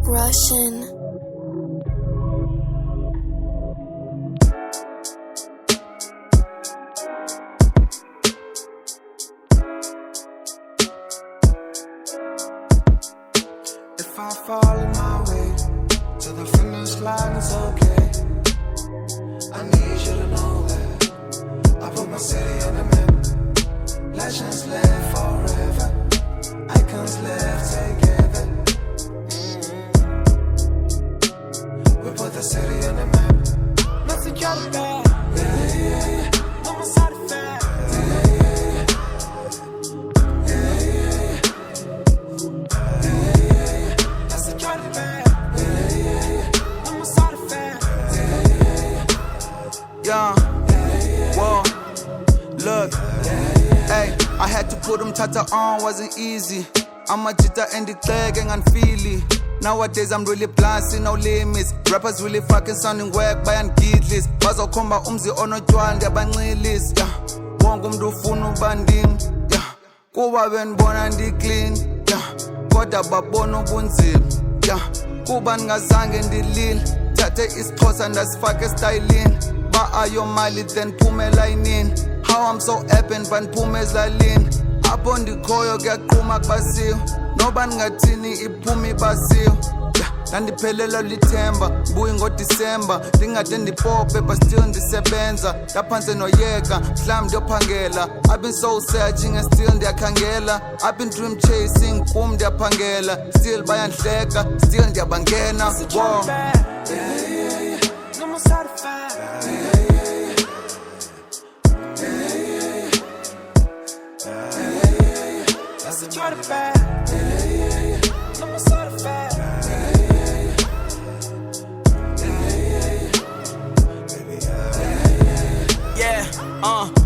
Russian. If I fall in my way to the finish line, it's okay. I need you to know that I put my city on the map. Legends live forever. Icons live together. We put the city on the map. Nothing got it bad. Yeah, yeah, yeah. No more side effects. Yeah, whoa, look, hey, I had to put Tata on, wasn't easy. I'm a jita and declare and feely. Nowadays I'm really blind, see no limits. Rappers really fucking sounding whack by ungidless. Bazokhomba umzi onotshwala ndiyabanxilisa. Yeah, wonke umuntu ufuna ubandim. Yeah, kuba benibona clean. Yeah, kodwa babona ubunzima. Yeah, kuba ngazange ndilile. Thathe isixhosa ndasifaka styling. Ba ayo mali then phume layinini. How I'm so happy but phume ezlalini. Apho ndikhoyo kuyaqhuma kubasiwe. Noba ningathini iphume ibasiwe. Nandiphelela lithemba buyi ngoDisemba ndingade ndipope but still ndisebenza laphansi noyeka mhlawumbe ndiyophangela. I've been so searching and still ndiyakhangela. I've been dream chasing kum ndiyaphangela. Still bayandihleka still ndiyabangena. Wow. No more side effects. That's the try to bad. No more side effects.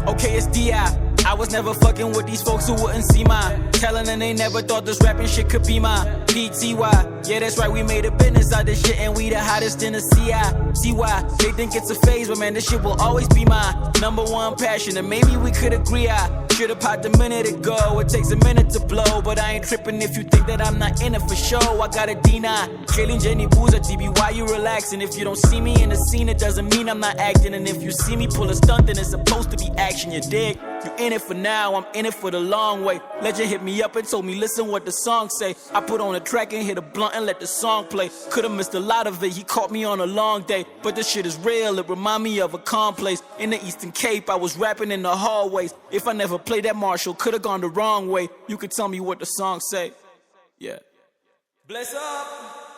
Okay, it's D.I. I was never fucking with these folks who wouldn't see mine. Telling them they never thought this rapping shit could be mine. PTY, yeah, that's right, we made a business out this shit, and we the hottest in the CI. See why? They think it's a phase, but man, this shit will always be my number one passion, and maybe we could agree. I should've popped a minute ago. It takes a minute to blow, but I ain't tripping if you think that I'm not in it for show. I got a D9, Jalen Jenny Boozer, Dibi, why you relaxing? If you don't see me in the scene, it doesn't mean I'm not acting, and if you see me pull a stunt, then it's supposed to be action, you dig? You in it for now, I'm in it for the long way. Legend hit me up and told me, listen what the song say. I put on a track and hit a blunt and let the song play. Could've missed a lot of it, he caught me on a long day. But this shit is real, it remind me of a calm place. In the Eastern Cape, I was rapping in the hallways. If I never played that Marshall, could've gone the wrong way. You could tell me what the song say. Yeah. Bless up.